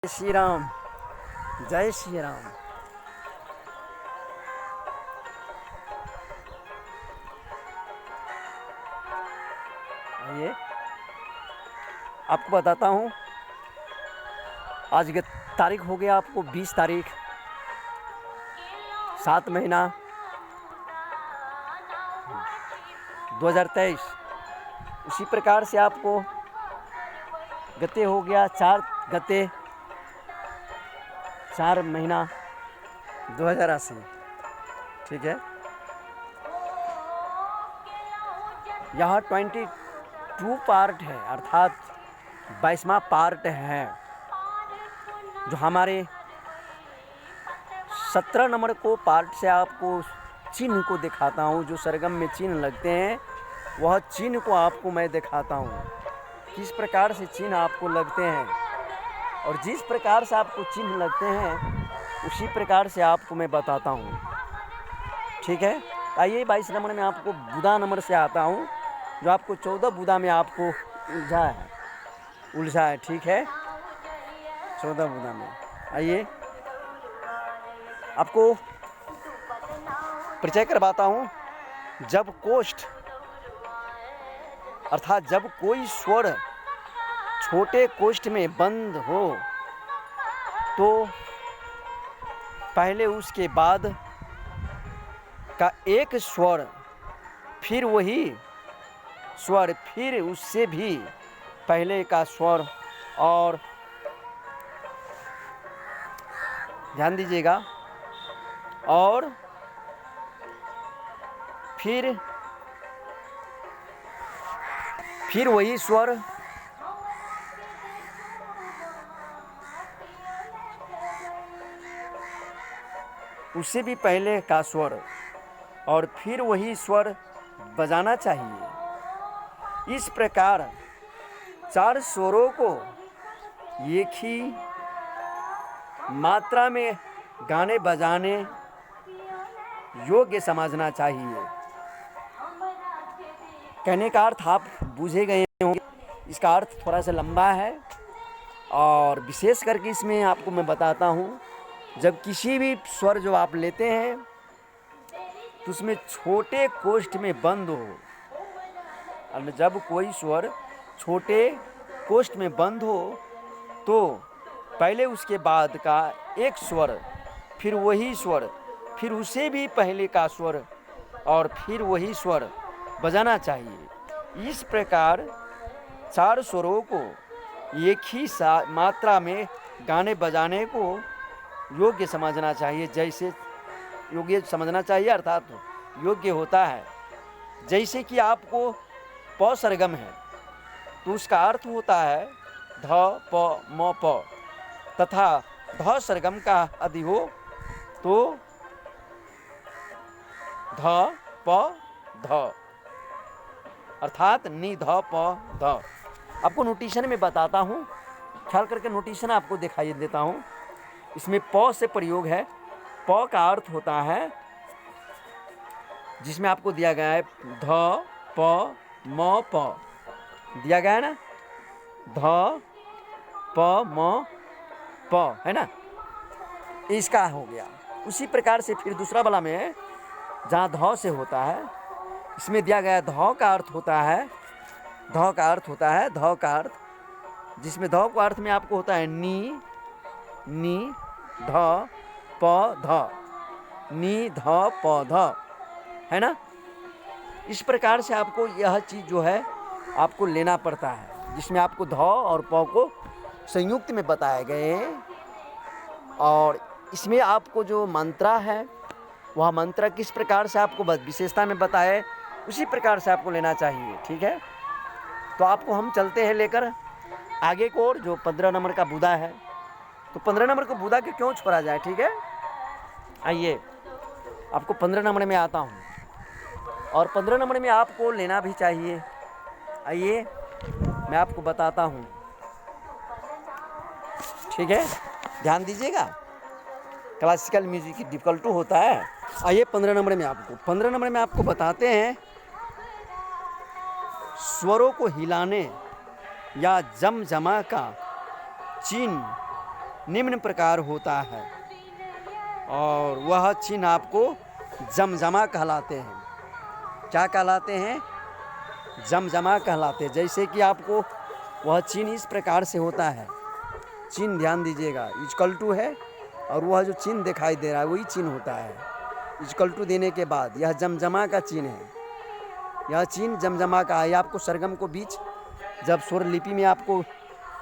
श्री राम। जय श्री राम। आइए आपको बताता हूँ। आज की तारीख हो गया आपको 20 तारीख 7 महीना 2023। उसी प्रकार से आपको गते हो गया 4 महीना 2080। ठीक है, यह 22 पार्ट है, अर्थात 22वां पार्ट है, जो हमारे 17 नंबर को पार्ट से आपको चिन्ह को दिखाता हूँ। जो सरगम में चिन्ह लगते हैं वह चिन्ह को आपको मैं दिखाता हूँ, किस प्रकार से चिन्ह आपको लगते हैं, और जिस प्रकार से आपको चिन्ह लगते हैं उसी प्रकार से आपको मैं बताता हूँ। ठीक है, आइए 22 नंबर में आपको बुधा नंबर से आता हूँ, जो आपको 14 बुधा में आपको उलझा है। ठीक है, 14 बुधा में आइए आपको परिचय करवाता हूँ। जब कोष्ठ अर्थात जब कोई स्वर छोटे कोष्ठ में बंद हो तो पहले उसके बाद का एक स्वर, फिर वही स्वर, फिर उससे भी पहले का स्वर, और ध्यान दीजिएगा, और फिर वही स्वर, उससे भी पहले का स्वर, और फिर वही स्वर बजाना चाहिए। इस प्रकार 4 स्वरों को एक ही मात्रा में गाने बजाने योग्य समझना चाहिए। कहने का अर्थ आप बूझे गए होंगे। इसका अर्थ थोड़ा सा लंबा है, और विशेष करके इसमें आपको मैं बताता हूँ, जब किसी भी स्वर जो आप लेते हैं तो उसमें छोटे कोष्ठ में बंद हो, और जब कोई स्वर छोटे कोष्ठ में बंद हो तो पहले उसके बाद का एक स्वर, फिर वही स्वर, फिर उससे भी पहले का स्वर, और फिर वही स्वर बजाना चाहिए। इस प्रकार 4 स्वरों को एक ही मात्रा में गाने बजाने को योग्य समझना चाहिए। जैसे योग्य समझना चाहिए अर्थात योग्य होता है। जैसे कि आपको प सरगम है तो उसका अर्थ होता है ध प म प, तथा ध सरगम का यदि हो तो ध प ध, अर्थात नि ध प ध। आपको नोटेशन में बताता हूँ, ख्याल करके नोटेशन आपको दिखाई देता हूँ। इसमें प से प्रयोग है। प का अर्थ होता है, जिसमें आपको दिया गया है ध प म प, दिया गया है ना, ध प म प, है ना, इसका हो गया। उसी प्रकार से फिर दूसरा वाला में जहाँ ध से होता है, इसमें दिया गया ध का अर्थ होता है, ध का अर्थ होता है, ध का अर्थ, जिसमें ध का अर्थ में आपको होता है नी ध प ध, नी ध प ध, है ना। इस प्रकार से आपको यह चीज़ जो है आपको लेना पड़ता है, जिसमें आपको ध और प को संयुक्त में बताए गए हैं, और इसमें आपको जो मंत्रा है वह मंत्र किस प्रकार से आपको विशेषता में बताए उसी प्रकार से आपको लेना चाहिए। ठीक है, तो आपको हम चलते हैं लेकर आगे को, और जो 15 नंबर का बुधा है, तो 15 नंबर को बुधा के क्यों छोड़ा जाए। ठीक है, आइए आपको 15 नंबर में आता हूँ, और 15 नंबर में आपको लेना भी चाहिए। आइए मैं आपको बताता हूँ। ठीक है, ध्यान दीजिएगा, क्लासिकल म्यूजिक डिफिकल्ट होता है। आइए 15 नंबर में आपको बताते हैं स्वरों को हिलाने या जमजमा का चिन्ह निम्न प्रकार होता है, और वह चिन्ह आपको जमजमा कहलाते हैं। क्या कहलाते हैं? जमजमा कहलाते हैं। जैसे कि आपको वह चिन्ह इस प्रकार से होता है, चिन्ह ध्यान दीजिएगा, इक्वल टू है, और वह जो चिन्ह दिखाई दे रहा है वही चिन्ह होता है। इक्वल टू देने के बाद यह जमजमा का चिन्ह है, यह चिन्ह जमजमा का है। आपको सरगम को बीच जब स्वर लिपि में आपको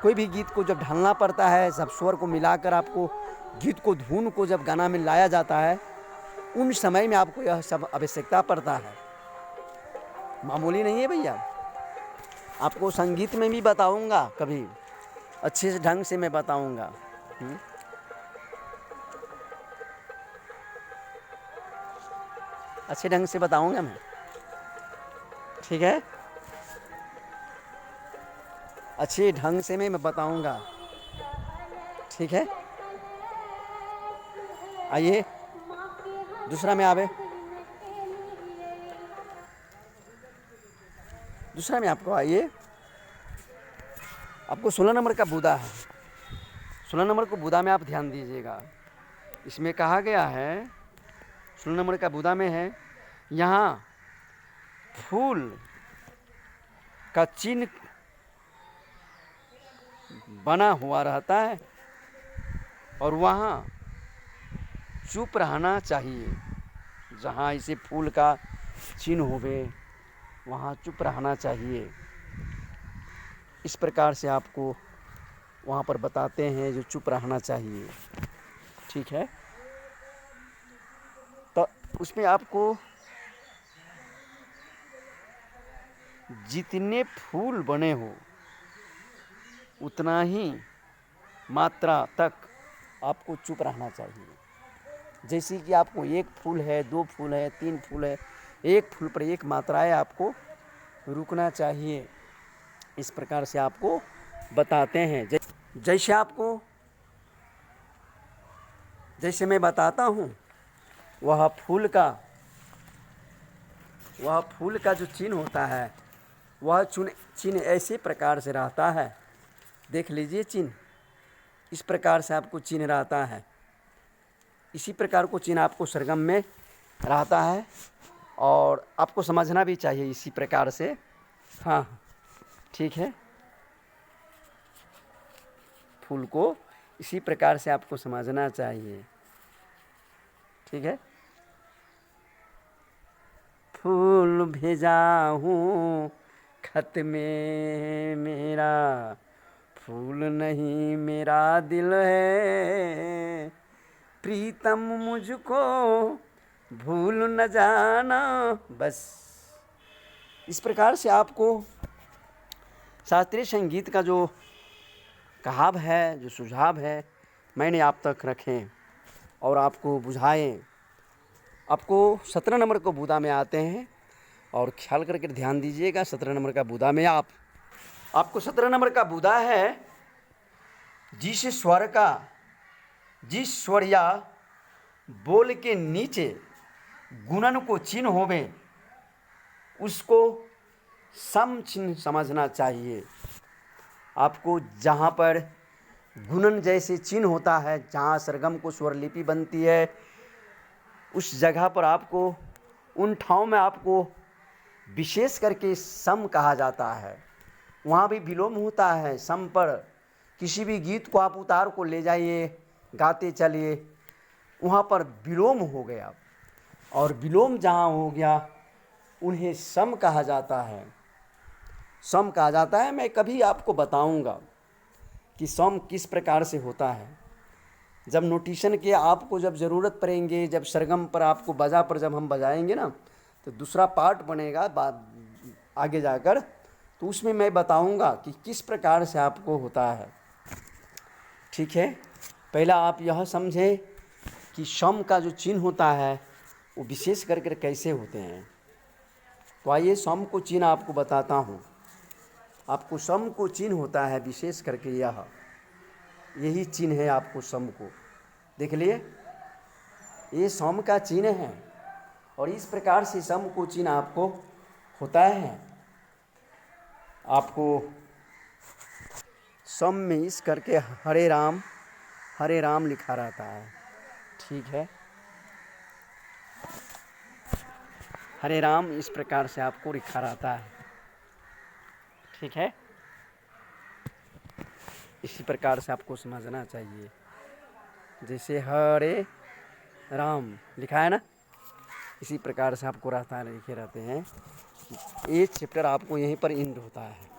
कोई भी गीत को जब ढालना पड़ता है, सब स्वर को मिलाकर आपको गीत को, धुन को जब गाना में लाया जाता है, उन समय में आपको यह सब आवश्यकता पड़ता है। मामूली नहीं है भैया। आपको संगीत में भी बताऊंगा, कभी अच्छे से ढंग से मैं बताऊंगा। अच्छे ढंग से बताऊंगा मैं, ठीक है? अच्छे ढंग से मैं बताऊंगा, ठीक है? आइए दूसरा में आवे, दूसरा में आपको आइए, आपको 16 नंबर का बुदा है। 16 नंबर को बुदा में आप ध्यान दीजिएगा। इसमें कहा गया है, 16 नंबर का बुदा में है, यहाँ फूल का चिन्ह बना हुआ रहता है और वहाँ चुप रहना चाहिए। जहाँ इसे फूल का चिन्ह होवे वहाँ चुप रहना चाहिए। इस प्रकार से आपको वहाँ पर बताते हैं जो चुप रहना चाहिए, ठीक है? तो उसमें आपको जितने फूल बने हो उतना ही मात्रा तक आपको चुप रहना चाहिए। जैसे कि आपको एक फूल है, दो फूल है, तीन फूल है, एक फूल पर एक मात्राएं आपको रुकना चाहिए। इस प्रकार से आपको बताते हैं। जैसे आपको, जैसे मैं बताता हूँ, वह फूल का जो चिन्ह होता है, वह चिन्ह ऐसे प्रकार से रहता है। देख लीजिए, चिन्ह इस प्रकार से आपको चिन्ह रहता है। इसी प्रकार को चिन्ह आपको सरगम में रहता है और आपको समझना भी चाहिए इसी प्रकार से। हाँ, ठीक है। फूल को इसी प्रकार से आपको समझना चाहिए, ठीक है। फूल भेजा हूँ खत में मेरा, फूल नहीं मेरा दिल है, प्रीतम मुझको भूल न जाना। बस इस प्रकार से आपको शास्त्रीय संगीत का जो कहाव है, जो सुझाव है, मैंने आप तक रखें और आपको बुझाएं। आपको 17 नंबर को बुदा में आते हैं और ख्याल करके ध्यान दीजिएगा। 17 नंबर का बुदा में आपको 17 नंबर का बुदा है, जिस स्वर या बोल के नीचे गुणन को चिन्ह होवे उसको सम चिन्ह समझना चाहिए। आपको जहाँ पर गुणन जैसे चिन्ह होता है, जहाँ सरगम को स्वर लिपि बनती है, उस जगह पर आपको, उन ठाव में आपको विशेष करके सम कहा जाता है। वहाँ भी विलोम होता है सम पर। किसी भी गीत को आप उतार को ले जाइए, गाते चलिए, वहाँ पर विलोम हो गया, और विलोम जहाँ हो गया उन्हें सम कहा जाता है। सम कहा जाता है। मैं कभी आपको बताऊंगा कि सम किस प्रकार से होता है। जब नोटेशन के आपको जब ज़रूरत पड़ेंगे, जब सरगम पर आपको बजा पर जब हम बजाएंगे ना, तो दूसरा पार्ट बनेगा बाद आगे जाकर, तो उसमें मैं बताऊंगा कि किस प्रकार से आपको होता है, ठीक है। पहला आप यह समझें कि सम का जो चिन्ह होता है वो विशेष करके कैसे होते हैं। तो आइए सम को चिन्ह आपको बताता हूँ। आपको सम को चिन्ह होता है विशेष करके यही चिन्ह है। आपको सम को देख लिए, ये सम का चिन्ह है, और इस प्रकार से सम को चिन्ह आपको होता है। आपको सम में इस करके हरे राम हरे राम लिखा रहता है। ठीक है, हरे राम इस प्रकार से आपको लिखा रहता है। ठीक है, इसी प्रकार से आपको समझना चाहिए। जैसे हरे राम लिखा है ना, इसी प्रकार से आपको रहता है, लिखे रहते हैं। ये चैप्टर आपको यहीं पर एंड होता है।